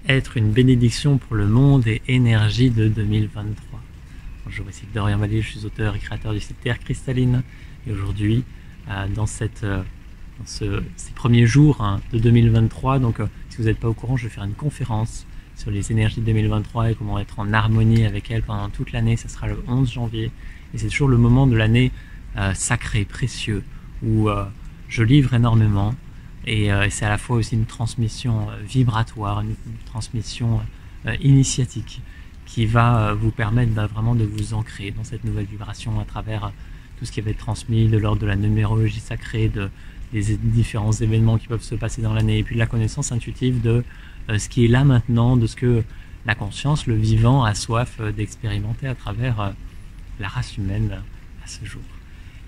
être une bénédiction pour le monde et énergie de 2023. Bonjour, ici Dorian Vallée, je suis auteur et créateur du site Terre Cristalline. Et aujourd'hui, dans ces premiers jours de 2023, donc si vous n'êtes pas au courant, je vais faire une conférence sur les énergies de 2023 et comment être en harmonie avec elles pendant toute l'année. Ça sera le 11 janvier. Et c'est toujours le moment de l'année sacré, précieux, où je livre énormément. Et c'est à la fois aussi une transmission vibratoire, une transmission initiatique qui va vous permettre vraiment de vous ancrer dans cette nouvelle vibration à travers tout ce qui va être transmis de l'ordre de la numérologie sacrée, des différents événements qui peuvent se passer dans l'année, et puis de la connaissance intuitive de ce qui est là maintenant, de ce que la conscience, le vivant, a soif d'expérimenter à travers la race humaine à ce jour.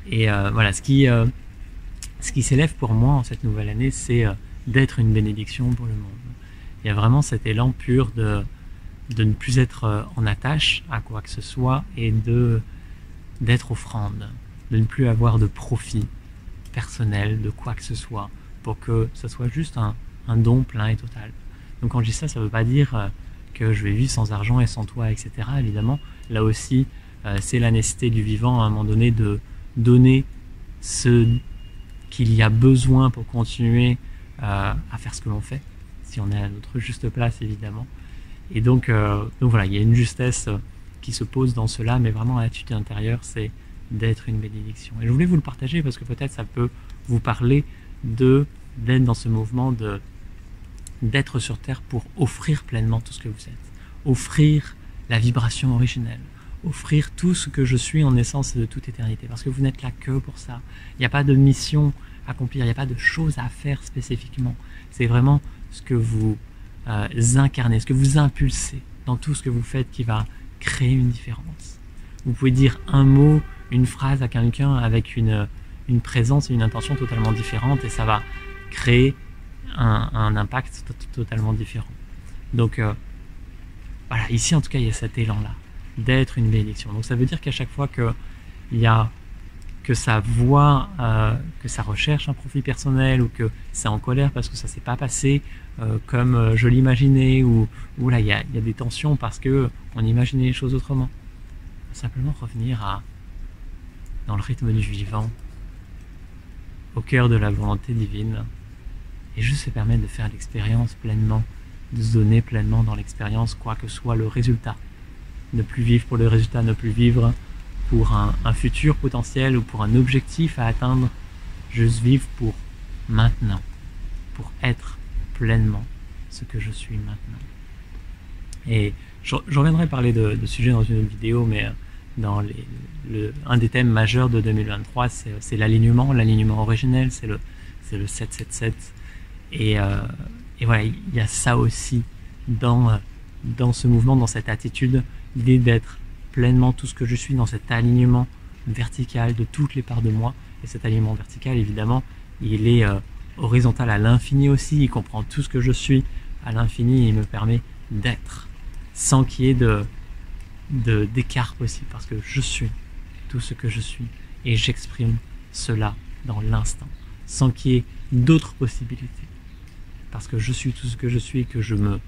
Et voilà, ce qui s'élève pour moi en cette nouvelle année, c'est d'être une bénédiction pour le monde. Il y a vraiment cet élan pur de ne plus être en attache à quoi que ce soit et d'être offrande, de ne plus avoir de profit personnel de quoi que ce soit pour que ce soit juste un don plein et total. Donc quand je dis ça, ça ne veut pas dire que je vais vivre sans argent et sans toit, etc. Évidemment, là aussi, c'est la nécessité du vivant à un moment donné de donner ce qu'il y a besoin pour continuer à faire ce que l'on fait, si on est à notre juste place évidemment. Et donc voilà, il y a une justesse qui se pose dans cela, mais vraiment l'attitude intérieure, c'est d'être une bénédiction. Et je voulais vous le partager parce que peut-être ça peut vous parler d'être dans ce mouvement d'être sur Terre pour offrir pleinement tout ce que vous êtes, offrir la vibration originelle, offrir tout ce que je suis en essence de toute éternité, parce que vous n'êtes là que pour ça. Il n'y a pas de mission à accomplir, il n'y a pas de choses à faire spécifiquement. C'est vraiment ce que vous incarnez, ce que vous impulsez dans tout ce que vous faites qui va créer une différence. Vous pouvez dire un mot, une phrase à quelqu'un avec une présence et une intention totalement différente et ça va créer un impact totalement différent. Donc voilà, ici en tout cas il y a cet élan-là d'être une bénédiction. Donc ça veut dire qu'à chaque fois que ça voit, que ça recherche un profit personnel ou que c'est en colère parce que ça s'est pas passé comme je l'imaginais ou là il y a des tensions parce que on imaginait les choses autrement. Simplement revenir dans le rythme du vivant, au cœur de la volonté divine et juste se permettre de faire l'expérience pleinement, de se donner pleinement dans l'expérience quoi que soit le résultat. Ne plus vivre pour le résultat, ne plus vivre pour un futur potentiel ou pour un objectif à atteindre, juste vivre pour maintenant, pour être pleinement ce que je suis maintenant. Et je reviendrai parler de sujet dans une autre vidéo, mais dans un des thèmes majeurs de 2023, c'est l'alignement originel, c'est le 777. Et voilà, il y a ça aussi dans ce mouvement, dans cette attitude, l'idée d'être pleinement tout ce que je suis dans cet alignement vertical de toutes les parts de moi. Et cet alignement vertical, évidemment, il est horizontal à l'infini aussi. Il comprend tout ce que je suis à l'infini et il me permet d'être sans qu'il y ait d'écart possible parce que je suis tout ce que je suis et j'exprime cela dans l'instant sans qu'il y ait d'autres possibilités parce que je suis tout ce que je suis et que je me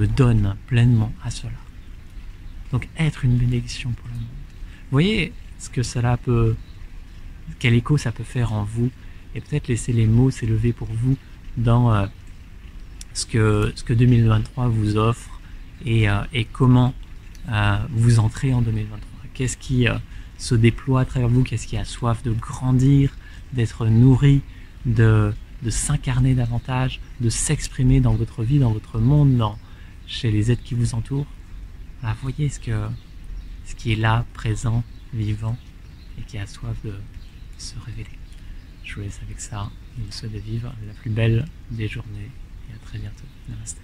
donne pleinement à cela. Donc être une bénédiction pour le monde. Vous voyez ce que cela peut, quel écho ça peut faire en vous et peut-être laisser les mots s'élever pour vous dans ce que 2023 vous offre et comment vous entrez en 2023. Qu'est-ce qui se déploie à travers vous, qu'est-ce qui a soif de grandir, d'être nourri, de s'incarner davantage, de s'exprimer dans votre vie, dans votre monde, chez les êtres qui vous entourent. Voilà, voyez ce qui est là, présent, vivant et qui a soif de se révéler. Je vous laisse avec ça et vous souhaite de vivre la plus belle des journées et à très bientôt. Namaste.